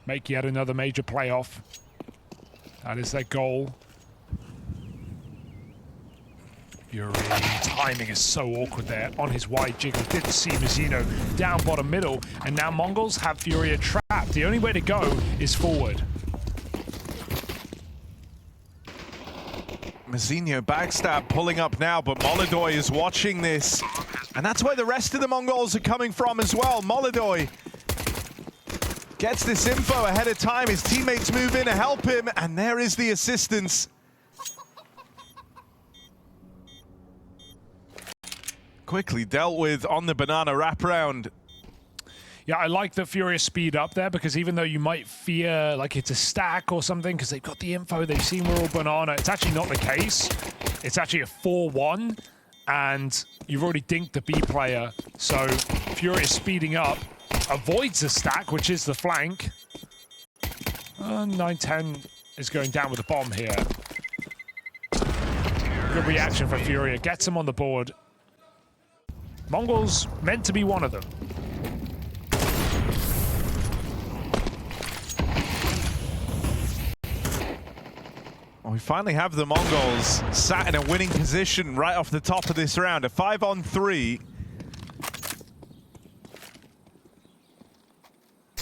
make yet another major playoff. That is their goal. Fury, timing is so awkward there on his wide jiggle. Didn't see Mazzino down bottom middle, and now Mongols have Furia trapped. The only way to go is forward. Mazzino backstab pulling up now, but Molodoi is watching this. And that's where the rest of the Mongols are coming from as well. Molodoi gets this info ahead of time. His teammates move in to help him, and there is the assistance. Quickly dealt with on the banana wraparound. Yeah, I like the Furia speed up there, because even though you might fear like it's a stack or something because they've got the info, they've seen we're all banana, it's actually not the case. It's actually a 4-1, and you've already dinked the B player. So Furia speeding up, avoids the stack, which is the flank. 9-10 is going down with a bomb here. Good reaction for Furia, gets him on the board. Mongols meant to be one of them. Well, we finally have the Mongols sat in a winning position right off the top of this round. A 5-on-3.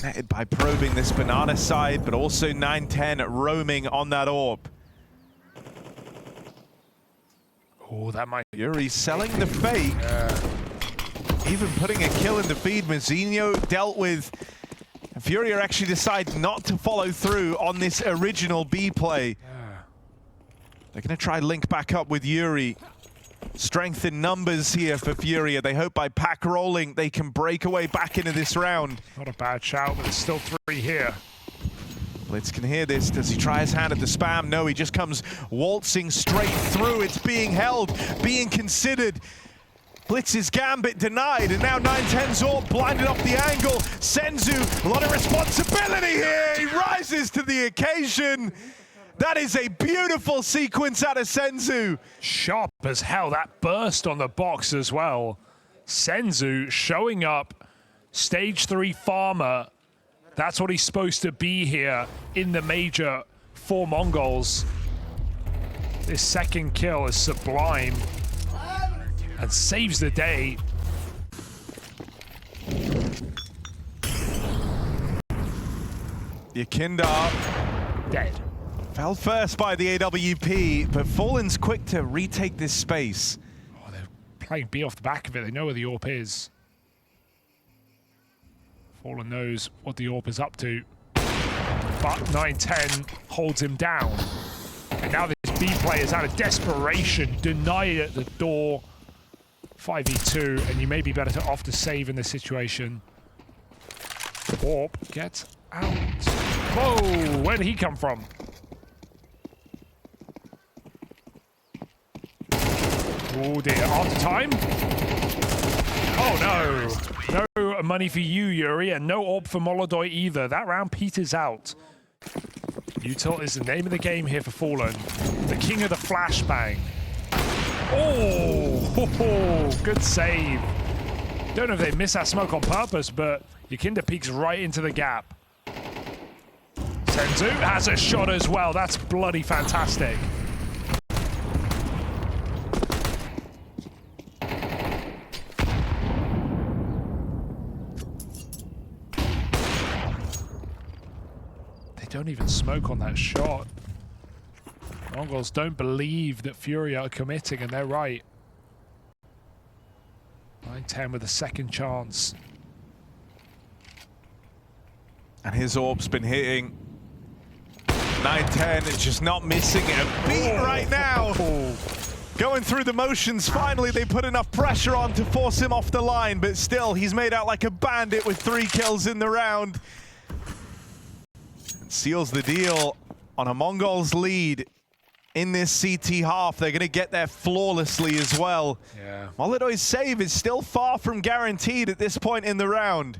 Netted by probing this banana side, but also 9-10 roaming on that orb. Oh, that might... Yuri selling the fake. Even putting a kill in the feed. Mazzino dealt with. Furia actually decide not to follow through on this original B play. They're going to try link back up with Yuri. Strength in numbers here for Furia. They hope by pack rolling they can break away back into this round. Not a bad shout, but there's still 3 here. Blitz can hear this. Does he try his hand at the spam? No, he just comes waltzing straight through. It's being held, being considered. Blitz's gambit denied, and now 9-10's all blinded off the angle. Senzu, a lot of responsibility here. He rises to the occasion. That is a beautiful sequence out of Senzu. Sharp as hell, that burst on the box as well. Senzu showing up, stage 3 farmer. That's what he's supposed to be here in the major for Mongols. This second kill is sublime and saves the day. Yakinda Dead. fell first by the AWP, but Fallen's quick to retake this space. Oh, they're playing B off the back of it. They know where the AWP is. Fallen knows what the AWP is up to. But 9-10 holds him down. And now this B player is out of desperation, denied at the door. 5v2, and you may be better to off to save in this situation. AWP gets out. Whoa, where did he come from? Oh dear, after time? Oh no. No money for you, Yuri, and no AWP for Molodoi either. That round peters out. Util is the name of the game here for Fallen. The king of the flashbang. Oh, ho, ho, good save. Don't know if they missed that smoke on purpose, but Yakinda peeks right into the gap. Senzu has a shot as well. That's bloody fantastic. They don't even smoke on that shot. Mongols don't believe that Furia are committing, and they're right. 9-10 with a second chance. And his orb's been hitting. 9-10 is just not missing a beat right now. Going through the motions, finally they put enough pressure on to force him off the line, but still he's made out like a bandit with 3 kills in the round. And seals the deal on a Mongols lead in this CT half. They're going to get there flawlessly as well. Yeah. Molodoi's save is still far from guaranteed at this point in the round.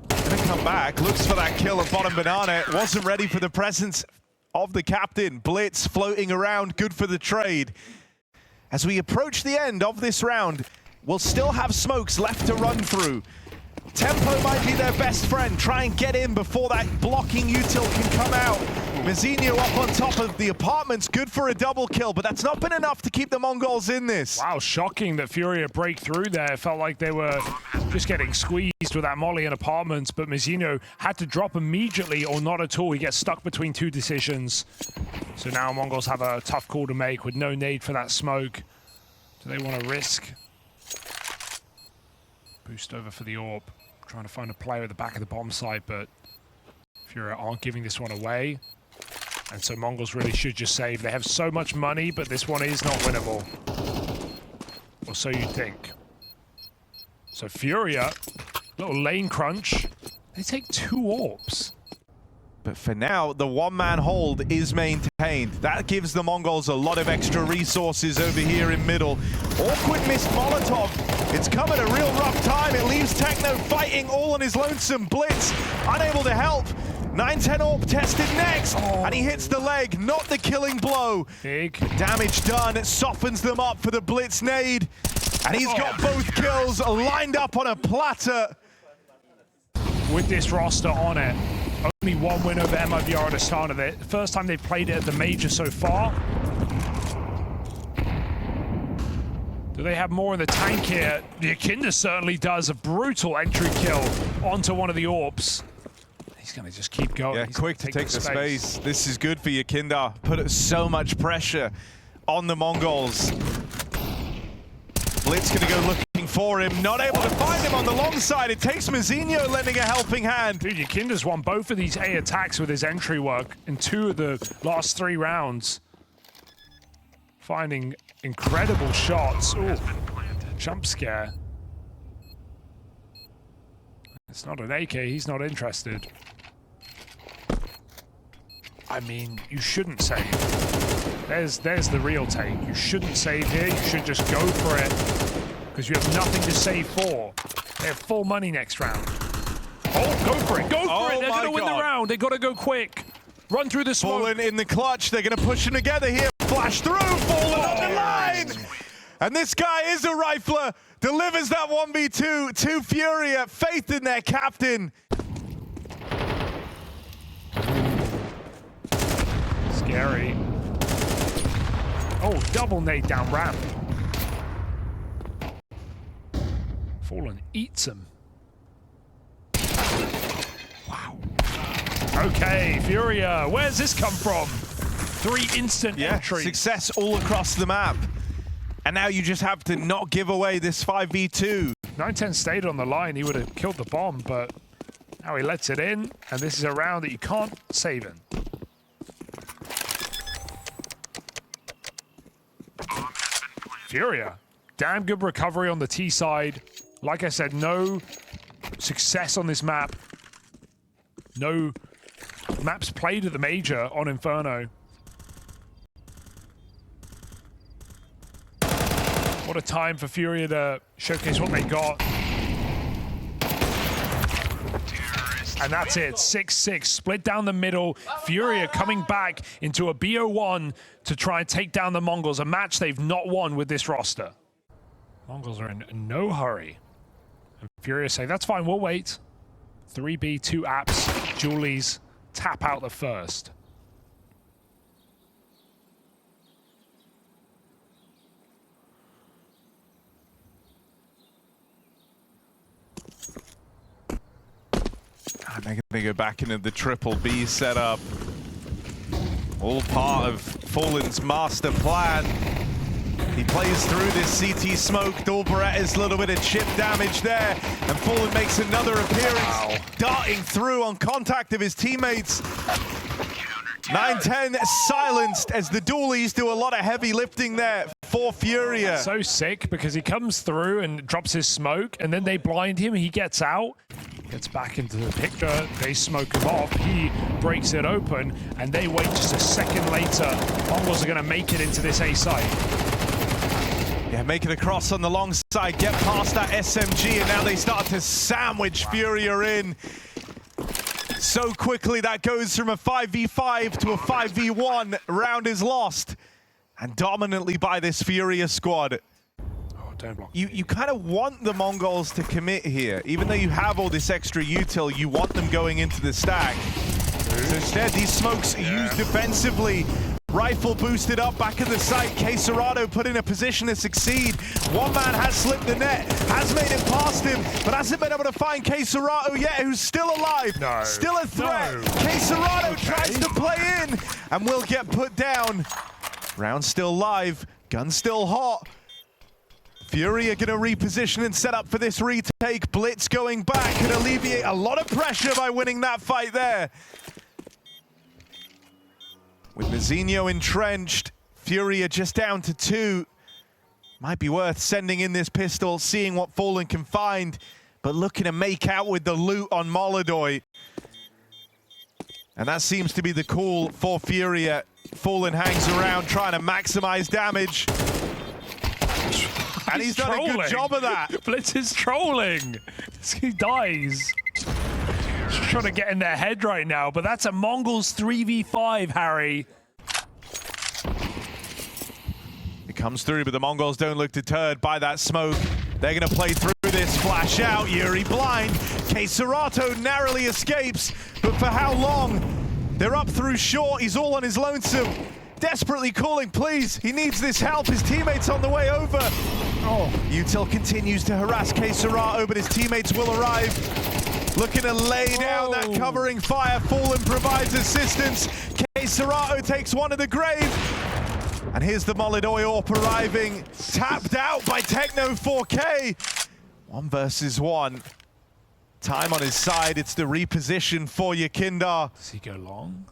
Gonna come back, looks for that kill at bottom banana. Wasn't ready for the presence of the captain. Blitz floating around, good for the trade. As we approach the end of this round, we'll still have smokes left to run through. Tempo might be their best friend. Try and get in before that blocking util can come out. Mazinho up on top of the apartments. Good for a double kill, but that's not been enough to keep the Mongols in this. Wow, shocking that Furia break through there. Felt like they were just getting squeezed with that molly in apartments, but Mazinho had to drop immediately or not at all. He gets stuck between two decisions. So now Mongols have a tough call to make with no nade for that smoke. Do they want to risk? Boost over for the AWP. Trying to find a player at the back of the bomb site, but Furia aren't giving this one away. And so Mongols really should just save. They have so much money, but this one is not winnable. Or so you'd think. So Furia, little lane crunch. They take 2 AWPs. But for now, the one-man hold is maintained. That gives the Mongols a lot of extra resources over here in middle. Awkward missed Molotov. It's come at a real rough time. It leaves Techno fighting all on his lonesome. Blitz, unable to help. 9-10 AWP tested next, and he hits the leg, not the killing blow. Big damage done. It softens them up for the Blitz nade. And he's got both kills lined up on a platter. With this roster on it, only 1 win over MIVR at the start of it. First time they've played it at the major so far. Do they have more in the tank here? Yakinda certainly does. A brutal entry kill onto one of the AWPs. He's going to just keep going. Yeah, He's quick to take the space. This is good for Yakinda. Put so much pressure on the Mongols. Blitz going to go looking for him. Not able to find him on the long side. It takes Mazinho lending a helping hand. Dude, Yakinda's won both of these A attacks with his entry work in 2 of the last 3 rounds. Finding incredible shots. Ooh, jump scare. It's not an AK, he's not interested. I mean, you shouldn't save. There's the real take. You shouldn't save here, you should just go for it. Because you have nothing to save for. They have full money next round. Oh, go for it, go for it! They're gonna win the round, they gotta go quick. Run through the smoke. Fallen in the clutch, they're gonna push them together here. Flash through, Fallen on the line! And this guy is a rifler, delivers that 1v2 to Furia, faith in their captain. Scary. Oh, double nade down ramp. Fallen eats him. Wow. Okay, Furia, where's this come from? 3 instant entries. Success all across the map. And now you just have to not give away this 5v2. 9-10 stayed on the line, he would have killed the bomb, but now he lets it in, and this is a round that you can't save in. Furia, damn good recovery on the T side. Like I said, no success on this map. No maps played at the major on Inferno. What a time for Furia to showcase what they got. And that's it, 6-6, split down the middle. Furia coming back into a BO1 to try and take down the Mongols, a match they've not won with this roster. Mongols are in no hurry. And Furia say, that's fine, we'll wait. 3B, 2 apps, Julies tap out the first. And they're going to go back into the triple B setup. All part of Fallen's master plan. He plays through this CT smoke. Dorberetta's a little bit of chip damage there. And Fallen makes another appearance, darting through on contact of his teammates. 9-10 silenced as the dualies do a lot of heavy lifting there for Furia. So sick because he comes through and drops his smoke and then they blind him, he gets out, gets back into the picture, they smoke him off, he breaks it open and they wait just a second later. Mongols are going to make it into this A site. Yeah, make it across on the long side, get past that SMG and now they start to sandwich Furia in. So quickly that goes from a 5v5 to a 5v1. Round is lost. And dominantly by this Furia squad. Oh, Don't block. You kind of want the Mongols to commit here. Even though you have all this extra util, you want them going into the stack. So instead, these smokes are used defensively. Rifle boosted up back in the site. Quesarado put in a position to succeed. One man has slipped the net, has made it past him, but hasn't been able to find Quesarado yet, who's still alive. No. Still a threat. No. Quesarado tries to play in and will get put down. Round still live, gun still hot. Furia gonna reposition and set up for this retake. Blitz going back can alleviate a lot of pressure by winning that fight there. With Mazinho entrenched, Furia just down to 2. Might be worth sending in this pistol, seeing what Fallen can find, but looking to make out with the loot on Molodoy. And that seems to be the call for Furia. Fallen hangs around trying to maximize damage. And he's done a good job of that. Blitz is trolling. He dies. Just trying to get in their head right now, but that's a Mongols 3v5, Harry. It comes through, but the Mongols don't look deterred by that smoke. They're going to play through this. Flash out, Yuri blind. Quesarado narrowly escapes, but for how long? They're up through short. He's all on his lonesome. Desperately calling, please. He needs this help. His teammate's on the way over. Oh, util continues to harass Quesarado, but his teammates will arrive. Looking to lay down that covering fire. Fallen provides assistance. Quesarado takes one to the grave. And here's the Molodoy AWP arriving. Tapped out by Techno 4K. 1 versus 1. Time on his side. It's the reposition for Yakindar. Does he go long?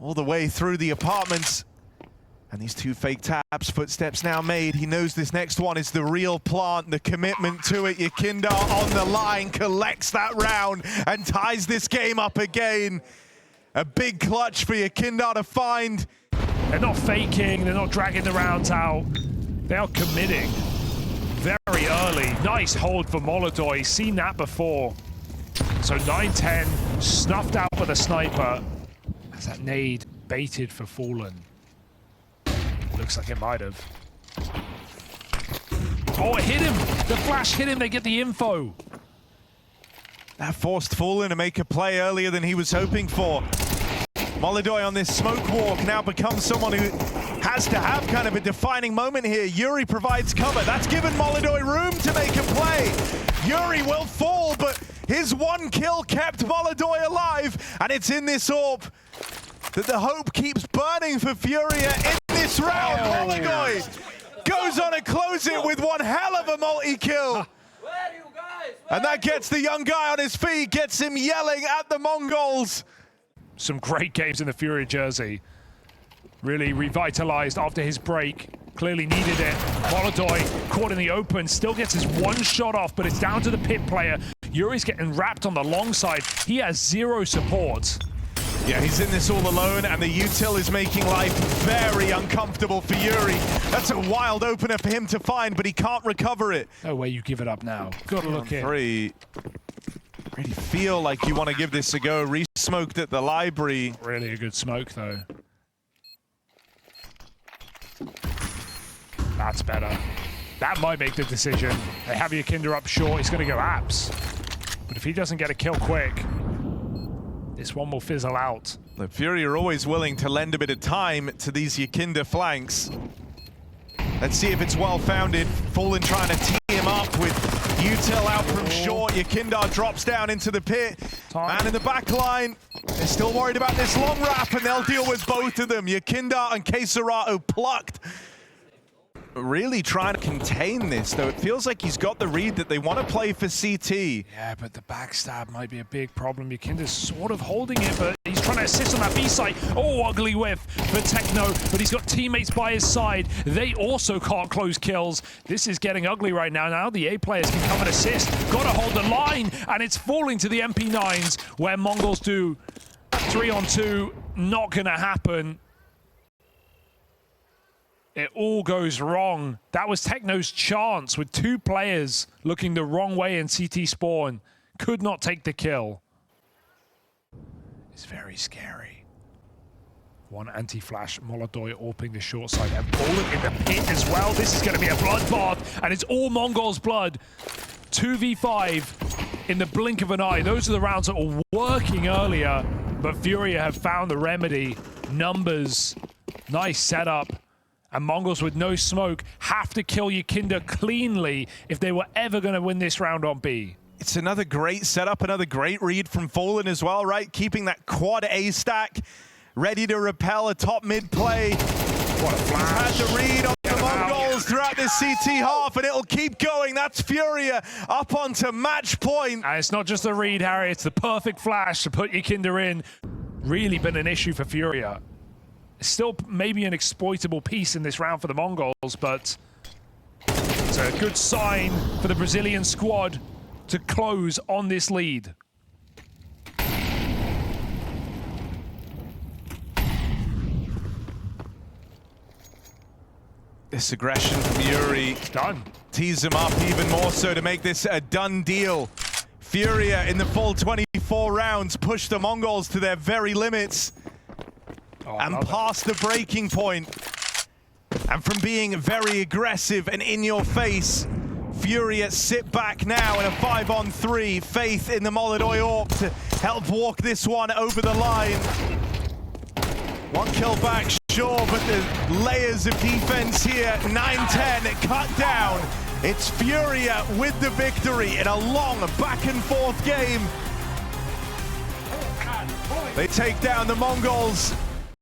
All the way through the apartments. And these 2 fake taps, footsteps now made. He knows this next one is the real plant, the commitment to it. Yakindar on the line, collects that round and ties this game up again. A big clutch for Yakindar to find. They're not faking, they're not dragging the rounds out. They are committing very early. Nice hold for Molodoy, seen that before. So 9-10, snuffed out with a sniper. As that nade baited for Fallen. Looks like it might have. Oh, it hit him! The flash hit him, they get the info. That forced Fallen to make a play earlier than he was hoping for. Molodoy on this smoke walk now becomes someone who has to have kind of a defining moment here. Yuri provides cover. That's given Molodoy room to make a play. Yuri will fall, but his 1 kill kept Molodoy alive, and it's in this AWP that the hope keeps burning for Furia in this round. Molodoy goes on to close it with one hell of a multi-kill. And that gets the young guy on his feet, gets him yelling at the Mongols. Some great games in the Furia jersey. Really revitalized after his break. Clearly needed it. Molodoy caught in the open, still gets his 1 shot off, but it's down to the pit player. Yuri's getting wrapped on the long side. He has 0 support. Yeah, he's in this all alone, and the util is making life very uncomfortable for Yuri. That's a wild opener for him to find, but he can't recover it. No way you give it up now. Gotta look in. 3. Really feel like you want to give this a go. Re-smoked at the library. Really a good smoke, though. That's better. That might make the decision. They have Yakindar up short. He's going to go apps. But if he doesn't get a kill quick, this one will fizzle out. The Fury are always willing to lend a bit of time to these Yakindar flanks. Let's see if it's well-founded. Fallen trying to tee him up with util out from short. Yakindar drops down into the pit. Man in the back line. They're still worried about this long wrap, and they'll deal with both of them. Yakindar and Quesarado plucked. Really trying to contain this, though. It feels like he's got the read that they want to play for CT. Yeah, but the backstab might be a big problem. Yakindar's sort of holding it, but he's trying to assist on that B site. Oh, ugly whiff for Techno, but he's got teammates by his side. They also can't close kills. This is getting ugly right now. Now the A players can come and assist. Gotta hold the line, and it's falling to the MP9s, where Mongols do 3-on-2. Not gonna happen. It all goes wrong. That was Techno's chance with 2 players looking the wrong way in CT spawn. Could not take the kill. It's very scary. One anti-flash, Molodoy orping the short side, and Fallen in the pit as well. This is going to be a bloodbath, and it's all Mongols blood. 2v5 in the blink of an eye. Those are the rounds that were working earlier, but Furia have found the remedy. Numbers, nice setup, and Mongols with no smoke have to kill Yakinda cleanly if they were ever going to win this round on B. It's another great setup, another great read from Fallen as well, right? Keeping that quad A stack, ready to repel a top mid play. What a flash. He's had the read on the Mongols throughout this CT half, and it'll keep going. That's Furia up onto match point. And it's not just the read, Harry, it's the perfect flash to put Yakinda in. Really been an issue for Furia. Still maybe an exploitable piece in this round for the Mongols, but it's a good sign for the Brazilian squad to close on this lead. This aggression from Yuri Done. tees him up even more so to make this a done deal. Furia in the full 24 rounds push the Mongols to their very limits and past the breaking point. And from being very aggressive and in your face, Furia sit back now in a 5-on-3. Faith in the Molodoy AWP to help walk this one over the line. One kill back, sure, but the layers of defense here, 9-10 cut down. It's Furia with the victory in a long back and forth game. They take down the Mongols